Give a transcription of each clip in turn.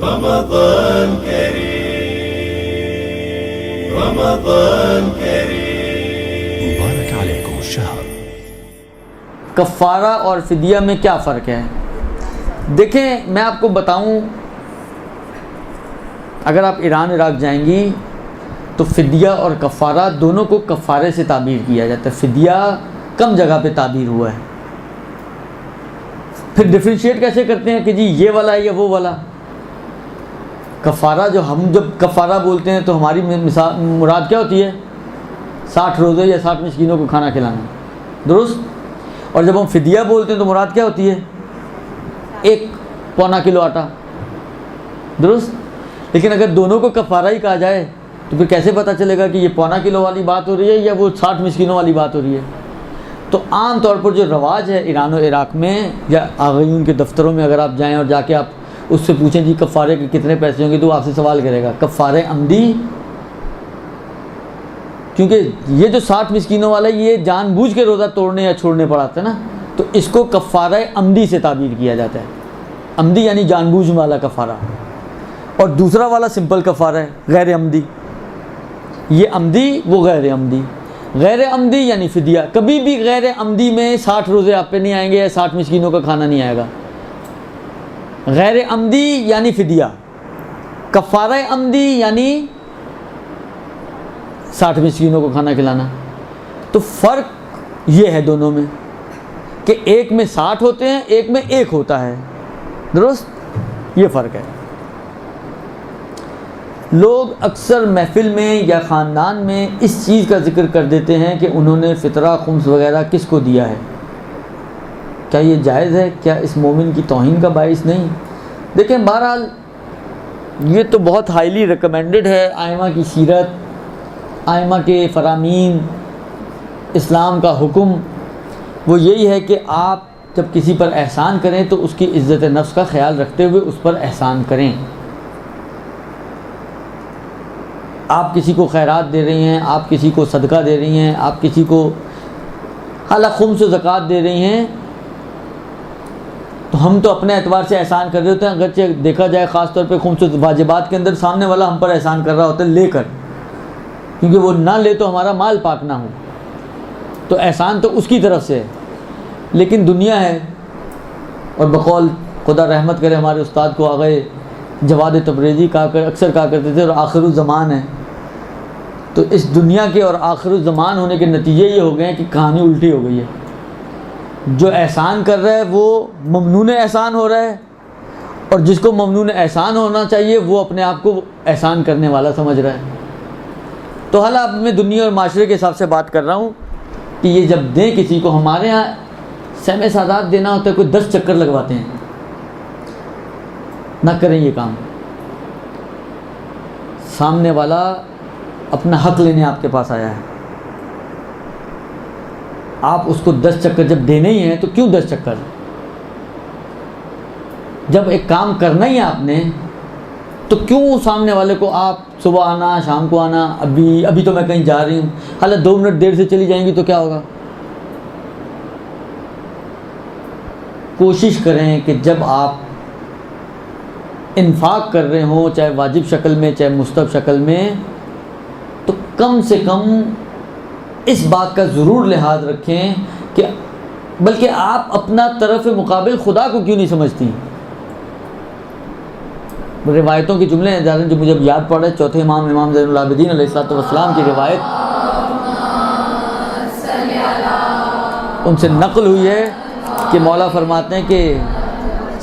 رمضان كريم رمضان كريم مبارك عليكم الشهر۔ کفارہ اور فدیہ میں کیا فرق ہے؟ دیکھیں، میں آپ کو بتاؤں، اگر آپ ایران عراق جائیں گی تو فدیہ اور کفارہ دونوں کو کفارے سے تعبیر کیا جاتا ہے۔ فدیہ کم جگہ پہ تعبیر ہوا ہے۔ پھر ڈفرینشیٹ کیسے کرتے ہیں کہ جی یہ والا ہے یا وہ والا؟ کفارہ جب کفارہ بولتے ہیں تو ہماری مراد کیا ہوتی ہے؟ 60 روزے یا 60 مسکینوں کو کھانا کھلانا، درست؟ اور جب ہم فدیہ بولتے ہیں تو مراد کیا ہوتی ہے؟ 1.25 کلو آٹا، درست؟ لیکن اگر دونوں کو کفارہ ہی کہا جائے تو پھر کیسے پتہ چلے گا کہ یہ 1.25 کلو والی بات ہو رہی ہے یا وہ 60 مسکینوں والی بات ہو رہی ہے؟ تو عام طور پر جو رواج ہے ایران و عراق میں یا آغیون کے دفتروں میں، اگر آپ جائیں اور جا کے آپ اس سے پوچھیں جی کفارے کے کتنے پیسے ہوں گے، تو وہ آپ سے سوال کرے گا کفارے عمدی، کیونکہ یہ جو 60 مسکینوں والا ہے یہ جان بوجھ کے روزہ توڑنے یا چھوڑنے پڑاتا ہے نا، تو اس کو کفارہ عمدی سے تعبیر کیا جاتا ہے۔ عمدی یعنی جان بوجھ والا کفارہ، اور دوسرا والا سمپل کفارہ ہے غیر عمدی۔ یہ عمدی، وہ غیر عمدی۔ غیر عمدی یعنی فدیہ۔ کبھی بھی غیر عمدی میں 60 روزے آپ پہ نہیں آئیں گے یا 60 مسکینوں کا کھانا نہیں آئے گا۔ غیر عمدی یعنی فدیہ، کفارہ عمدی یعنی 60 مسکینوں کو کھانا کھلانا۔ تو فرق یہ ہے دونوں میں کہ ایک میں 60 ہوتے ہیں، ایک میں 1 ہوتا ہے، درست؟ یہ فرق ہے۔ لوگ اکثر محفل میں یا خاندان میں اس چیز کا ذکر کر دیتے ہیں کہ انہوں نے فطرہ خمس وغیرہ کس کو دیا ہے۔ کیا یہ جائز ہے؟ کیا اس مومن کی توہین کا باعث نہیں؟ دیکھیں، بہرحال یہ تو بہت ہائیلی ریکمینڈڈ ہے۔ ائمہ کی سیرت، ائمہ کے فرامین، اسلام کا حکم وہ یہی ہے کہ آپ جب کسی پر احسان کریں تو اس کی عزت نفس کا خیال رکھتے ہوئے اس پر احسان کریں۔ آپ کسی کو خیرات دے رہی ہیں، آپ کسی کو صدقہ دے رہی ہیں، آپ کسی کو حالانکہ خمس و زکوٰۃ دے رہی ہیں، تو ہم تو اپنے اعتبار سے احسان کر رہے ہوتے ہیں، اگرچہ دیکھا جائے خاص طور پہ خمس و واجبات کے اندر سامنے والا ہم پر احسان کر رہا ہوتا ہے لے کر، کیونکہ وہ نہ لے تو ہمارا مال پاک نہ ہو، تو احسان تو اس کی طرف سے ہے۔ لیکن دنیا ہے، اور بقول خدا رحمت کرے ہمارے استاد کو آغا جواد تبریزی اکثر کہا کرتے تھے، اور آخر الزمان ہے، تو اس دنیا کے اور آخر الزمان ہونے کے نتیجے یہ ہو گئے ہیں کہ کہانی الٹی ہو گئی ہے۔ جو احسان کر رہا ہے وہ ممنون احسان ہو رہا ہے، اور جس کو ممنون احسان ہونا چاہیے وہ اپنے آپ کو احسان کرنے والا سمجھ رہا ہے۔ تو حالانکہ اب میں دنیا اور معاشرے کے حساب سے بات کر رہا ہوں کہ یہ جب دیں کسی کو، ہمارے ہاں سہم سادات دینا ہوتا ہے، کوئی 10 چکر لگواتے ہیں۔ نہ کریں یہ کام۔ سامنے والا اپنا حق لینے آپ کے پاس آیا ہے، آپ اس کو 10 چکر جب دینے ہی ہیں تو کیوں 10 چکر؟ جب ایک کام کرنا ہی ہے آپ نے تو کیوں سامنے والے کو آپ صبح آنا شام کو آنا، ابھی تو میں کہیں جا رہی ہوں، حالانکہ 2 منٹ دیر سے چلی جائیں گی تو کیا ہوگا؟ کوشش کریں کہ جب آپ انفاق کر رہے ہوں، چاہے واجب شکل میں چاہے مستحب شکل میں، تو کم سے کم اس بات کا ضرور لحاظ رکھیں کہ بلکہ آپ اپنا طرف مقابل خدا کو کیوں نہیں سمجھتی؟ روایتوں کے جملے ہیں جو مجھے یاد پڑ رہے، چوتھے امام زین العابدین علیہ السلام کی روایت ان سے نقل ہوئی ہے کہ مولا فرماتے ہیں کہ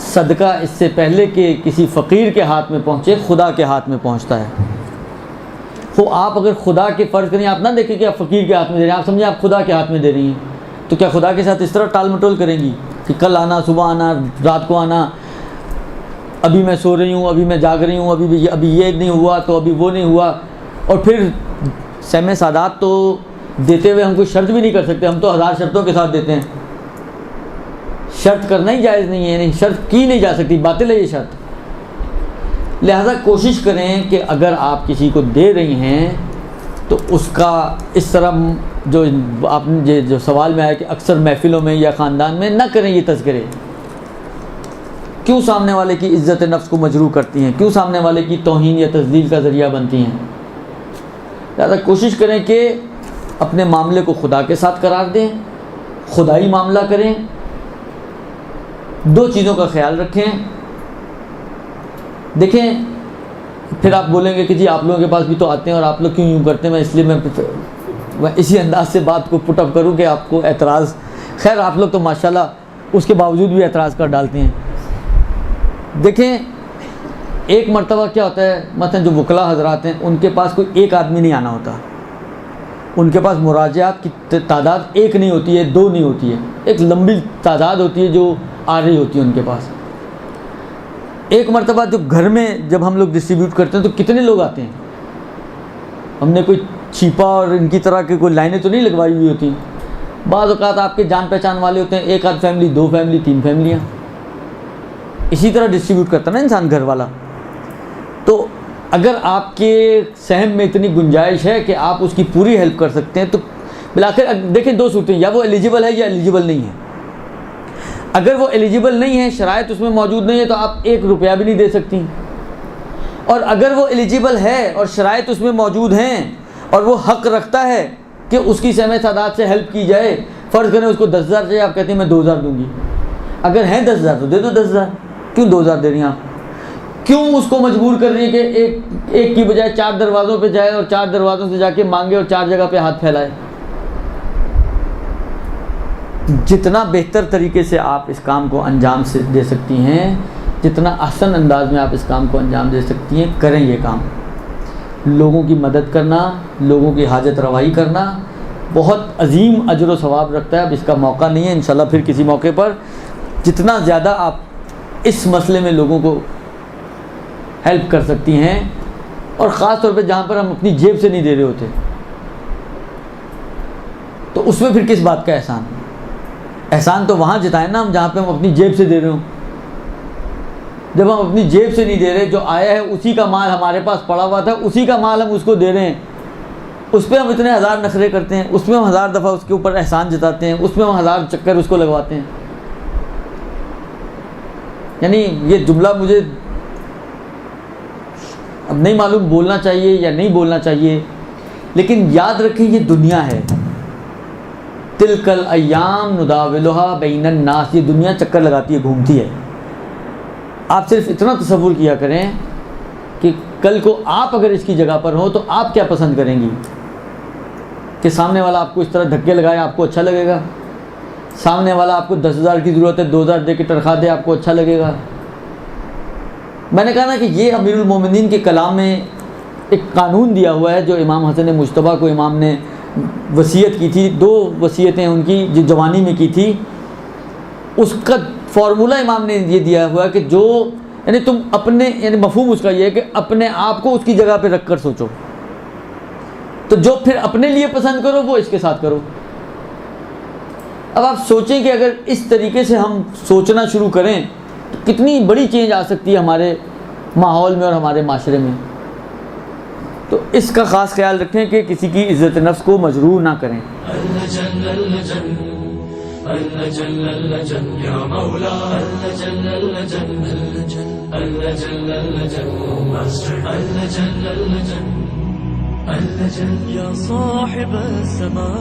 صدقہ اس سے پہلے کہ کسی فقیر کے ہاتھ میں پہنچے خدا کے ہاتھ میں پہنچتا ہے۔ تو آپ اگر خدا کے فرض کریں، آپ نہ دیکھیں کہ آپ فقیر کے ہاتھ میں دے رہے ہیں، آپ سمجھیں آپ خدا کے ہاتھ میں دے رہی ہیں، تو کیا خدا کے ساتھ اس طرح ٹال مٹول کریں گی کہ کل آنا، صبح آنا، رات کو آنا، ابھی میں سو رہی ہوں، ابھی میں جاگ رہی ہوں، ابھی یہ نہیں ہوا تو ابھی وہ نہیں ہوا، اور پھر سہم سادات تو دیتے ہوئے ہم کوئی شرط بھی نہیں کر سکتے، ہم تو 1000 شرطوں کے ساتھ دیتے ہیں۔ شرط کرنا ہی جائز نہیں ہے، یعنی شرط کی نہیں جا سکتی، باطل ہے یہ شرط۔ لہذا کوشش کریں کہ اگر آپ کسی کو دے رہی ہیں تو اس کا اس طرح جو آپ نے جو سوال میں آیا کہ اکثر محفلوں میں یا خاندان میں نہ کریں یہ تذکرے، کیوں سامنے والے کی عزت نفس کو مجروح کرتی ہیں، کیوں سامنے والے کی توہین یا تذلیل کا ذریعہ بنتی ہیں. لہٰذا کوشش کریں کہ اپنے معاملے کو خدا کے ساتھ قرار دیں، خدائی معاملہ کریں. 2 چیزوں کا خیال رکھیں. دیکھیں پھر آپ بولیں گے کہ جی آپ لوگوں کے پاس بھی تو آتے ہیں اور آپ لوگ کیوں یوں کرتے ہیں، میں اس لیے میں اسی انداز سے بات کو پٹ اپ کروں کہ آپ کو اعتراض، خیر آپ لوگ تو ماشاءاللہ اس کے باوجود بھی اعتراض کر ڈالتے ہیں. دیکھیں ایک مرتبہ کیا ہوتا ہے، مثلا جو وکلاء حضرات ہیں ان کے پاس کوئی ایک آدمی نہیں آنا ہوتا، ان کے پاس مراجعات کی تعداد ایک نہیں ہوتی ہے، 2 نہیں ہوتی ہے، ایک لمبی تعداد ہوتی ہے جو آ رہی ہوتی ہے ان کے پاس. ایک مرتبہ جب گھر میں جب ہم لوگ ڈسٹریبیوٹ کرتے ہیں تو کتنے لوگ آتے ہیں، ہم نے کوئی چھیپا اور ان کی طرح کی کوئی لائنیں تو نہیں لگوائی ہوئی ہوتی. بعض اوقات آپ کے جان پہچان والے ہوتے ہیں، 1 آدھ فیملی، 2 فیملی، 3 فیملیاں، اسی طرح ڈسٹریبیوٹ کرتا نا انسان گھر والا. تو اگر آپ کے سہم میں اتنی گنجائش ہے کہ آپ اس کی پوری ہیلپ کر سکتے ہیں تو بالآخر دیکھیں 2 صورتیں، یا وہ ایلیجیبل ہے یا ایلیجیبل نہیں ہے. اگر وہ ایلیجیبل نہیں ہے، شرائط اس میں موجود نہیں ہے، تو آپ 1 روپیہ بھی نہیں دے سکتی. اور اگر وہ ایلیجیبل ہے اور شرائط اس میں موجود ہیں اور وہ حق رکھتا ہے کہ اس کی سہم سعادات سے ہیلپ کی جائے، فرض کریں اس کو 10,000 چاہیے، آپ کہتے ہیں میں 2,000 دوں گی. اگر ہیں 10,000 تو دے دو 10,000. کیوں 2,000 دے رہی ہیں آپ؟ کیوں اس کو مجبور کر رہی ہے کہ ایک کی بجائے 4 دروازوں پہ جائے اور 4 دروازوں سے جا کے مانگے اور 4 جگہ پہ ہاتھ پھیلائے؟ جتنا بہتر طریقے سے آپ اس کام کو انجام سے دے سکتی ہیں، جتنا احسن انداز میں آپ اس کام کو انجام دے سکتی ہیں، کریں یہ کام. لوگوں کی مدد کرنا، لوگوں کی حاجت روائی کرنا بہت عظیم اجر و ثواب رکھتا ہے. اب اس کا موقع نہیں ہے، انشاءاللہ پھر کسی موقع پر جتنا زیادہ آپ اس مسئلے میں لوگوں کو ہیلپ کر سکتی ہیں، اور خاص طور پہ جہاں پر ہم اپنی جیب سے نہیں دے رہے ہوتے، تو اس میں پھر کس بات کا احسان؟ احسان تو وہاں جتائیں نا ہم جہاں پہ ہم اپنی جیب سے دے رہے ہوں. جب ہم اپنی جیب سے نہیں دے رہے، جو آیا ہے اسی کا مال ہمارے پاس پڑا ہوا تھا، اسی کا مال ہم اس کو دے رہے ہیں، اس پہ ہم اتنے 1000 نخرے کرتے ہیں، اس میں ہم 1000 دفعہ اس کے اوپر احسان جتاتے ہیں، اس میں ہم 1000 چکر اس کو لگواتے ہیں. یعنی یہ جملہ مجھے اب نہیں معلوم بولنا چاہیے یا نہیں بولنا چاہیے، لیکن یاد رکھیں یہ دنیا ہے. تلک الایام نداولها بین الناس، یہ دنیا چکر لگاتی ہے، گھومتی ہے. آپ صرف اتنا تصور کیا کریں کہ کل کو آپ اگر اس کی جگہ پر ہوں تو آپ کیا پسند کریں گی؟ کہ سامنے والا آپ کو اس طرح دھکے لگائے، آپ کو اچھا لگے گا؟ سامنے والا آپ کو 10,000 کی ضرورت ہے، 2,000 دے کے تنخواہ دے، آپ کو اچھا لگے گا؟ میں نے کہا نا کہ یہ امیر المومنین کے کلام میں ایک قانون دیا ہوا ہے جو امام حسن مجتبیٰ کو امام نے وصیت کی تھی. 2 وصیتیں ان کی جو جوانی میں کی تھی، اس کا فارمولہ امام نے یہ دیا ہوا ہے کہ جو یعنی تم اپنے یعنی مفہوم اس کا یہ ہے کہ اپنے آپ کو اس کی جگہ پہ رکھ کر سوچو، تو جو پھر اپنے لیے پسند کرو وہ اس کے ساتھ کرو. اب آپ سوچیں کہ اگر اس طریقے سے ہم سوچنا شروع کریں تو کتنی بڑی چینج آ سکتی ہے ہمارے ماحول میں اور ہمارے معاشرے میں. تو اس کا خاص خیال رکھیں کہ کسی کی عزت نفس کو مجروح نہ کریں. يا صاحب السماء